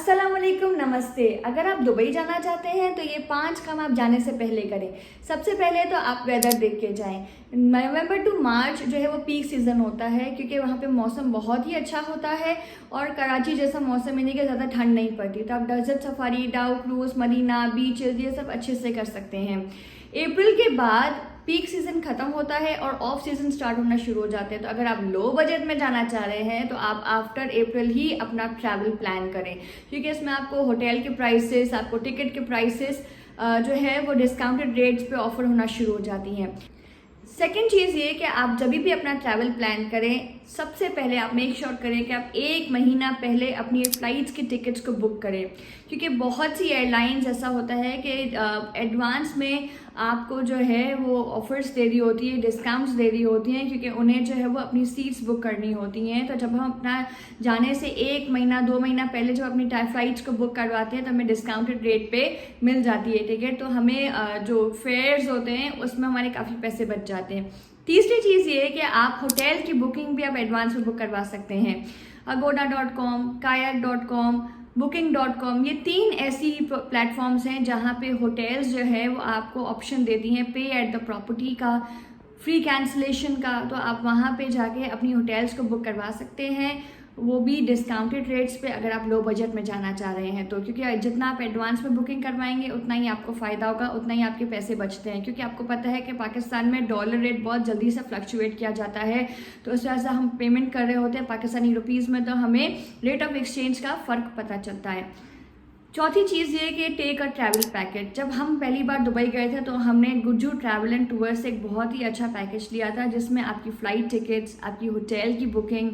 अस्सलाम वालेकुम, नमस्ते। अगर आप दुबई जाना चाहते हैं तो ये 5 काम आप जाने से पहले करें। सबसे पहले तो आप वेदर देख के जाएं। नवंबर टू मार्च जो है वो पीक सीज़न होता है, क्योंकि वहाँ पे मौसम बहुत ही अच्छा होता है और कराची जैसा मौसम यानी कि ज़्यादा ठंड नहीं पड़ती। तो आप डेजर्ट सफारी, डाउ क्रूज, मदीना, बीचेस ये सब अच्छे से कर सकते हैं। अप्रैल के बाद पीक सीजन खत्म होता है और ऑफ सीजन स्टार्ट होना शुरू हो जाते हैं। तो अगर आप लो बजट में जाना चाह रहे हैं तो आप आफ्टर अप्रैल ही अपना ट्रैवल प्लान करें, क्योंकि इसमें आपको होटल के प्राइसेस, आपको टिकट के प्राइसेस जो है वो डिस्काउंटेड रेट्स पे ऑफर होना शुरू हो जाती हैं। सेकेंड चीज़ ये कि आप जब भी अपना ट्रैवल प्लान करें, सबसे पहले आप मेक श्योर करें कि आप 1 महीना पहले अपनी फ़्लाइट्स की टिकट्स को बुक करें, क्योंकि बहुत सी एयरलाइंस ऐसा होता है कि एडवांस में आपको जो है वो ऑफर्स दे रही होती है, डिस्काउंट्स दे रही होती हैं, क्योंकि उन्हें जो है वो अपनी सीट्स बुक करनी होती हैं। तो जब हम अपना जाने से 1 महीना 2 महीना पहले जब अपनी फ़्लाइट्स को बुक करवाते हैं तो हमें डिस्काउंटेड रेट पे मिल जाती है टिकट। तो हमें जो फेयर्स होते हैं उसमें हमारे काफ़ी पैसे बच जाते हैं। तीसरी चीज़ ये है कि आप होटल की बुकिंग भी आप एडवांस में बुक करवा सकते हैं। agoda.com, kayak.com, booking.com, ये 3 ऐसी प्लेटफॉर्म्स हैं जहाँ पे होटल्स जो है वो आपको ऑप्शन देती हैं पे एट द प्रॉपर्टी का, फ्री कैंसिलेशन का। तो आप वहाँ पे जाके अपनी होटल्स को बुक करवा सकते हैं, वो भी डिस्काउंटेड रेट्स पे, अगर आप लो बजट में जाना चाह रहे हैं तो। क्योंकि जितना आप एडवांस में बुकिंग करवाएंगे उतना ही आपको फ़ायदा होगा, उतना ही आपके पैसे बचते हैं। क्योंकि आपको पता है कि पाकिस्तान में डॉलर रेट बहुत जल्दी से फ्लक्चुएट किया जाता है, तो उस वजह से हम पेमेंट कर रहे होते हैं पाकिस्तानी रुपीज़ में, तो हमें रेट ऑफ एक्सचेंज का फ़र्क पता चलता है। चौथी चीज़ ये कि टेक अ ट्रैवल पैकेज। जब हम पहली बार दुबई गए थे तो हमने गुज्जू ट्रैवल एंड टूर से एक बहुत ही अच्छा पैकेज लिया था, जिसमें आपकी फ़्लाइट टिकट्स, आपकी होटल की बुकिंग,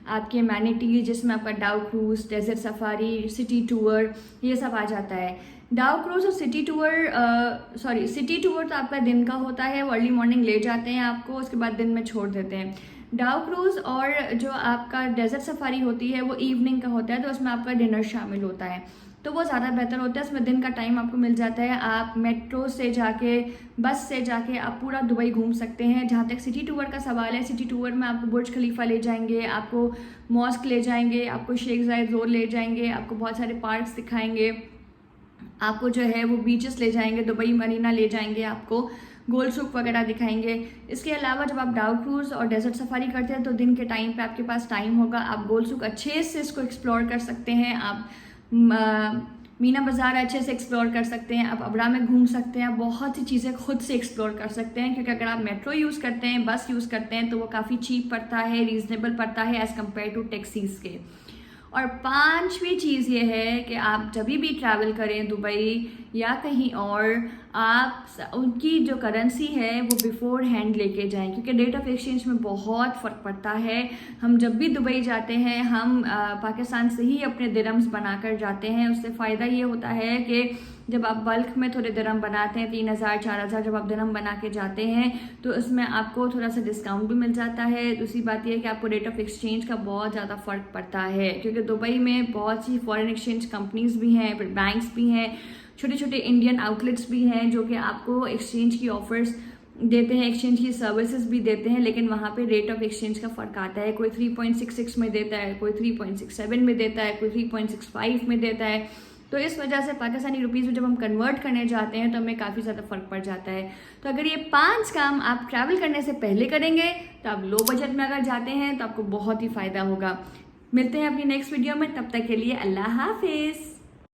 आपके एमेनिटीज, जिसमें आपका dhow cruise, desert safari, city tour, ये सब आ जाता है। डाउ क्रूज़ और सिटी टूर तो आपका दिन का होता है, वो अर्ली मॉर्निंग ले जाते हैं आपको, उसके बाद दिन में छोड़ देते हैं। डाउ क्रूज़ और जो आपका डेजर्ट सफारी होती है वो इवनिंग का होता है, तो उसमें आपका डिनर शामिल होता है, तो वो ज़्यादा बेहतर होता है। उसमें दिन का टाइम आपको मिल जाता है, आप मेट्रो से जाके, बस से जाके आप पूरा दुबई घूम सकते हैं। जहाँ तक सिटी टूर का सवाल है, सिटी टूर में आपको बुर्ज खलीफा ले जाएंगे, आपको मॉस्क ले जाएंगे, आपको शेख जायद रोड ले जाएंगे, आपको बहुत सारे पार्क्स दिखाएंगे, आपको जो है वो बीचेस ले जाएंगे, दुबई मरीना ले जाएंगे, आपको गोल सूक वगैरह दिखाएंगे। इसके अलावा जब आप डाउ क्रूज़ और डेजर्ट सफारी करते हैं तो दिन के टाइम पे आपके पास टाइम होगा, आप गोल सूक अच्छे से इसको एक्सप्लोर कर सकते हैं, आप मीना बाज़ार अच्छे से एक्सप्लोर कर सकते हैं, आप अबरा में घूम सकते हैं, आप बहुत सी चीज़ें खुद से एक्सप्लोर कर सकते हैं। क्योंकि अगर आप मेट्रो यूज़ करते हैं, बस यूज़ करते हैं, तो वो काफ़ी चीप पड़ता है, रीज़नेबल पड़ता है एज़ कम्पेयर टू टैक्सीज़ के। और 5वीं चीज़ ये है कि आप जब भी ट्रैवल करें दुबई या कहीं और, आप उनकी जो करेंसी है वो बिफोर हैंड लेके जाएं, क्योंकि रेट ऑफ एक्सचेंज में बहुत फ़र्क पड़ता है। हम जब भी दुबई जाते हैं हम पाकिस्तान से ही अपने दिरहम्स बनाकर जाते हैं। उससे फ़ायदा ये होता है कि जब आप बल्क में थोड़े दिरहम बनाते हैं, 3000 4000 जब आप दिरहम बना के जाते हैं तो उसमें आपको थोड़ा सा डिस्काउंट भी मिल जाता है। दूसरी बात यह है कि आपको रेट ऑफ एक्सचेंज का बहुत ज़्यादा फ़र्क पड़ता है, क्योंकि दुबई में बहुत सी फॉरेन एक्सचेंज कंपनीज भी हैं, फिर बैंक्स भी हैं, छोटे छोटे इंडियन आउटलेट्स भी हैं जो कि आपको एक्सचेंज की ऑफर्स देते हैं, एक्सचेंज की सर्विसेज भी देते हैं, लेकिन वहाँ पे रेट ऑफ एक्सचेंज का फ़र्क आता है। कोई 3.66 में देता है, कोई 3.67 में देता है, कोई 3.65 में देता है। तो इस वजह से पाकिस्तानी रुपीज़ में जब हम कन्वर्ट करने जाते हैं तो हमें काफ़ी ज़्यादा फ़र्क पड़ जाता है। तो अगर ये 5 काम आप ट्रैवल करने से पहले करेंगे तो आप लो बजट में अगर जाते हैं तो आपको बहुत ही फ़ायदा होगा। मिलते हैं अपनी नेक्स्ट वीडियो में, तब तक के लिए अल्लाह हाफिज़।